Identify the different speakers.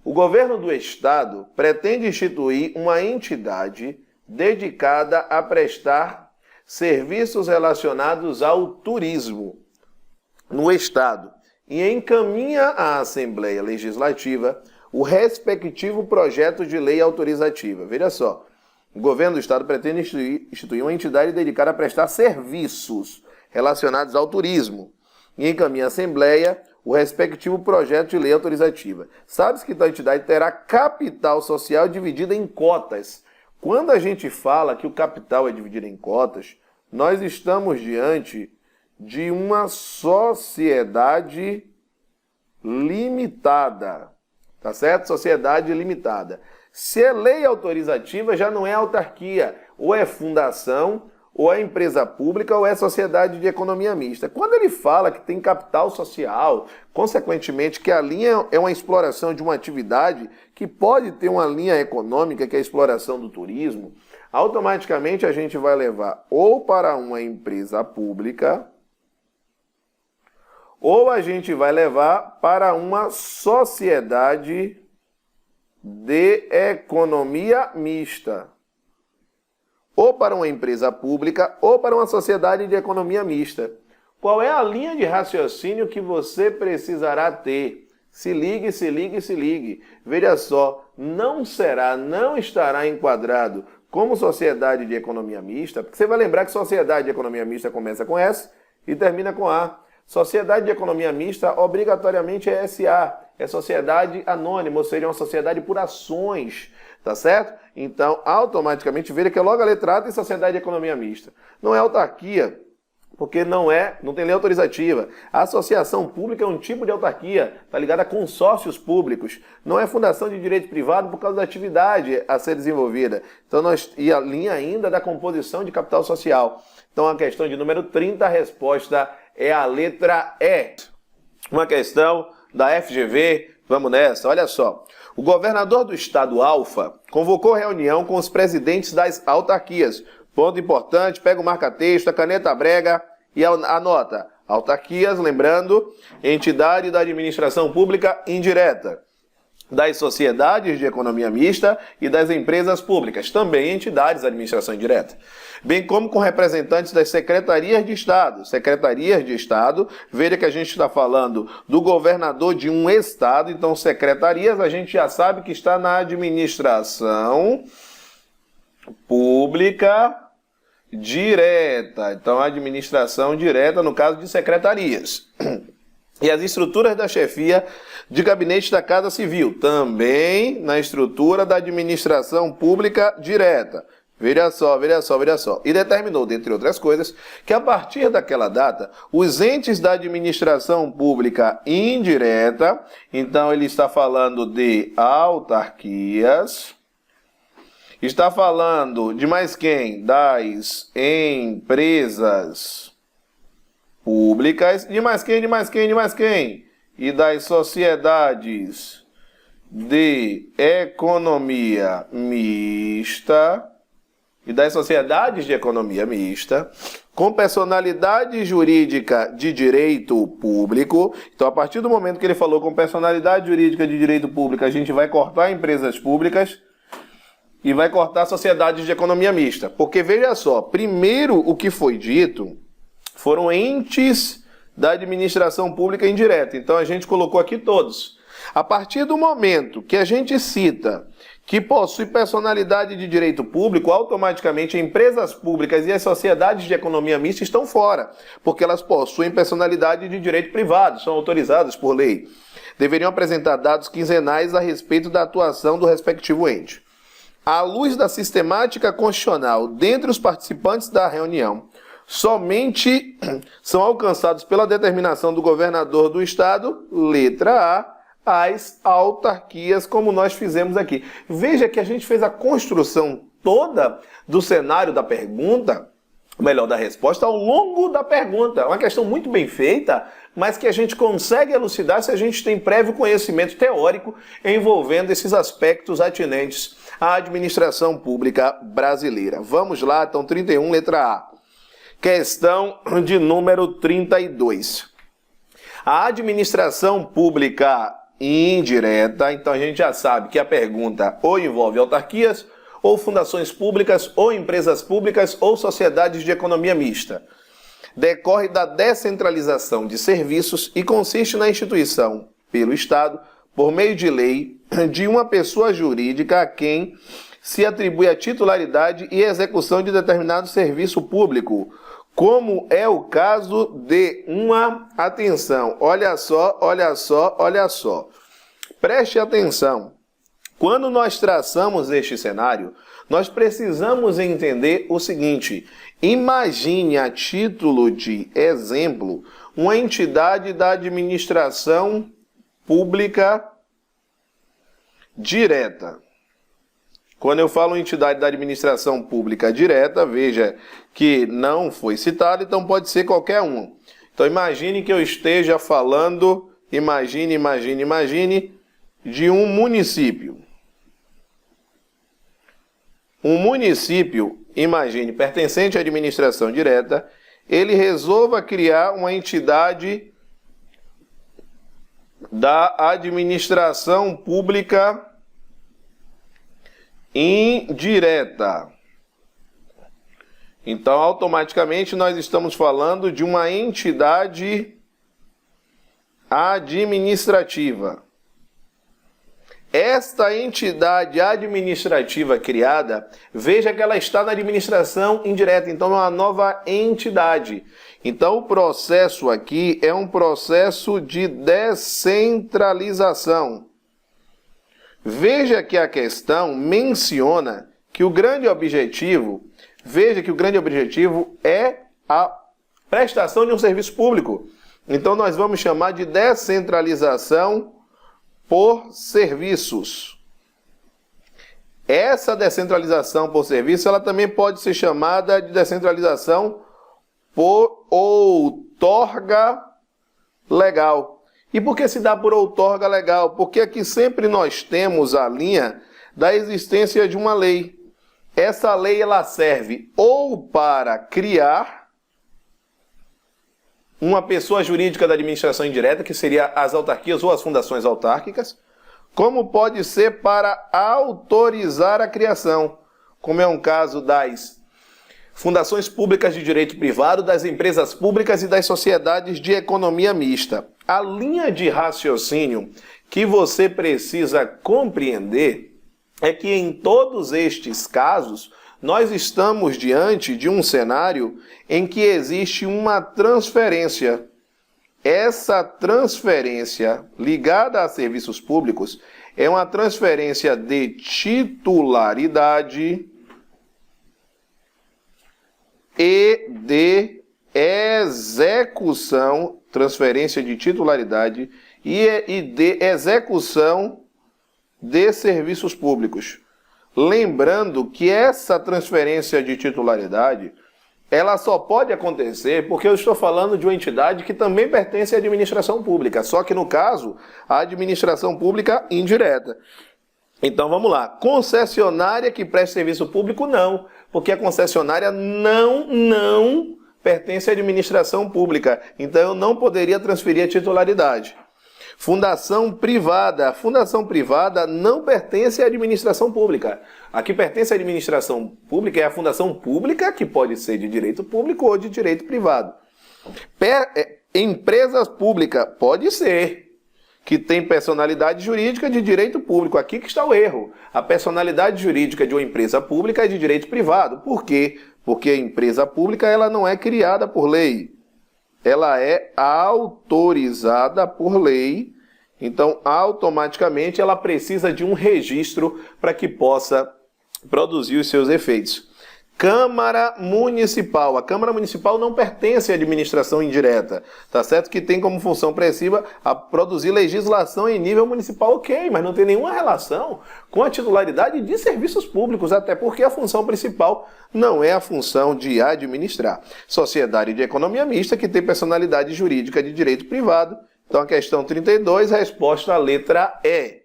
Speaker 1: O governo do estado pretende instituir uma entidade dedicada a prestar serviços relacionados ao turismo no estado e encaminha à Assembleia Legislativa o respectivo projeto de lei autorizativa. Veja só, o governo do estado pretende instituir uma entidade dedicada a prestar serviços relacionados ao turismo e encaminha à Assembleia o respectivo projeto de lei autorizativa. Sabe-se que a entidade terá capital social dividida em cotas. Quando a gente fala que o capital é dividido em cotas, nós estamos diante de uma sociedade limitada, tá certo? Sociedade limitada. Se é lei autorizativa, já não é autarquia, ou é fundação, ou é empresa pública, ou é sociedade de economia mista. Quando ele fala que tem capital social, consequentemente que a linha é uma exploração de uma atividade que pode ter uma linha econômica, que é a exploração do turismo, automaticamente a gente vai levar ou para uma empresa pública, ou a gente vai levar para uma sociedade de economia mista. Ou para uma empresa pública, ou para uma sociedade de economia mista. Qual é a linha de raciocínio que você precisará ter? Se ligue, se ligue, se ligue. Veja só, não estará enquadrado como sociedade de economia mista, porque você vai lembrar que sociedade de economia mista começa com S e termina com A. Sociedade de economia mista obrigatoriamente é SA, é sociedade anônima, ou seja, uma sociedade por ações, tá certo? Então, automaticamente, veja que é logo a letra A tem sociedade de economia mista. Não é autarquia, porque não tem lei autorizativa. A associação pública é um tipo de autarquia, está ligada a consórcios públicos. Não é fundação de direito privado por causa da atividade a ser desenvolvida. Então, e a linha ainda da composição de capital social. Então, a questão de número 30, a resposta é a letra E. Uma questão da FGV, vamos nessa, olha só. O governador do estado Alfa convocou reunião com os presidentes das autarquias. Ponto importante, pega o marca-texto, a caneta brega e anota. Autarquias, lembrando, entidade da administração pública indireta, das sociedades de economia mista e das empresas públicas, também entidades da administração indireta, bem como com representantes das secretarias de Estado. Secretarias de Estado, veja que a gente está falando do governador de um estado, então secretarias a gente já sabe que está na administração pública direta. Então, administração direta no caso de secretarias. E as estruturas da chefia de gabinete da Casa Civil, também na estrutura da administração pública direta. Veja só, veja só, veja só. E determinou, dentre outras coisas, que a partir daquela data, os entes da administração pública indireta, então ele está falando de autarquias, está falando de mais quem? Das empresas públicas, de mais quem, de mais quem, de mais quem? E das sociedades de economia mista, e das sociedades de economia mista, com personalidade jurídica de direito público. Então, a partir do momento que ele falou com personalidade jurídica de direito público, a gente vai cortar empresas públicas e vai cortar sociedades de economia mista. Porque, veja só, primeiro o que foi dito foram entes da administração pública indireta. Então, a gente colocou aqui todos. A partir do momento que a gente cita que possui personalidade de direito público, automaticamente empresas públicas e as sociedades de economia mista estão fora, porque elas possuem personalidade de direito privado, são autorizadas por lei. Deveriam apresentar dados quinzenais a respeito da atuação do respectivo ente. À luz da sistemática constitucional, dentre os participantes da reunião, somente são alcançados pela determinação do governador do estado, letra A, as autarquias, como nós fizemos aqui. Veja que a gente fez a construção toda do cenário da pergunta, ou melhor, da resposta, ao longo da pergunta. É uma questão muito bem feita, mas que a gente consegue elucidar se a gente tem prévio conhecimento teórico envolvendo esses aspectos atinentes à administração pública brasileira. Vamos lá, então, 31, letra A. Questão de número 32. A administração pública indireta. Então a gente já sabe que a pergunta ou envolve autarquias, ou fundações públicas, ou empresas públicas, ou sociedades de economia mista. Decorre da descentralização de serviços e consiste na instituição, pelo Estado, por meio de lei, de uma pessoa jurídica a quem se atribui a titularidade e execução de determinado serviço público, como é o caso de uma... Atenção, olha só, olha só, olha só. Preste atenção. Quando nós traçamos este cenário, nós precisamos entender o seguinte: imagine a título de exemplo uma entidade da administração pública direta. Quando eu falo entidade da administração pública direta, veja que não foi citado, então pode ser qualquer um. Então imagine que eu esteja falando, imagine de um município. Um município, imagine, pertencente à administração direta, ele resolva criar uma entidade da administração pública indireta. Então, automaticamente, nós estamos falando de uma entidade administrativa. Esta entidade administrativa criada, veja que ela está na administração indireta, então é uma nova entidade. Então o processo aqui é um processo de descentralização. Veja que a questão menciona que o grande objetivo, é a prestação de um serviço público. Então nós vamos chamar de descentralização por serviços. Essa descentralização por serviço, ela também pode ser chamada de descentralização por outorga legal. E por que se dá por outorga legal? Porque aqui sempre nós temos a linha da existência de uma lei. Essa lei ela serve ou para criar uma pessoa jurídica da administração indireta, que seria as autarquias ou as fundações autárquicas, como pode ser para autorizar a criação, como é um caso das fundações públicas de direito privado, das empresas públicas e das sociedades de economia mista. A linha de raciocínio que você precisa compreender é que em todos estes casos, nós estamos diante de um cenário em que existe uma transferência. Essa transferência ligada a serviços públicos é uma transferência de titularidade e de execução, transferência de titularidade e de execução de serviços públicos. Lembrando que essa transferência de titularidade, ela só pode acontecer porque eu estou falando de uma entidade que também pertence à administração pública, só que no caso, a administração pública indireta. Então vamos lá, concessionária que presta serviço público, não, porque a concessionária não pertence à administração pública, então eu não poderia transferir a titularidade. Fundação privada. A fundação privada não pertence à administração pública. A que pertence à administração pública é a fundação pública, que pode ser de direito público ou de direito privado. Empresas públicas, pode ser, que tem personalidade jurídica de direito público. Aqui que está o erro. A personalidade jurídica de uma empresa pública é de direito privado. Por quê? Porque a empresa pública ela não é criada por lei. Ela é autorizada por lei, então automaticamente ela precisa de um registro para que possa produzir os seus efeitos. Câmara Municipal. A Câmara Municipal não pertence à administração indireta, tá certo? Que tem como função principal a produzir legislação em nível municipal, ok, mas não tem nenhuma relação com a titularidade de serviços públicos, até porque a função principal não é a função de administrar. Sociedade de economia mista, que tem personalidade jurídica de direito privado. Então a questão 32, a resposta à letra E.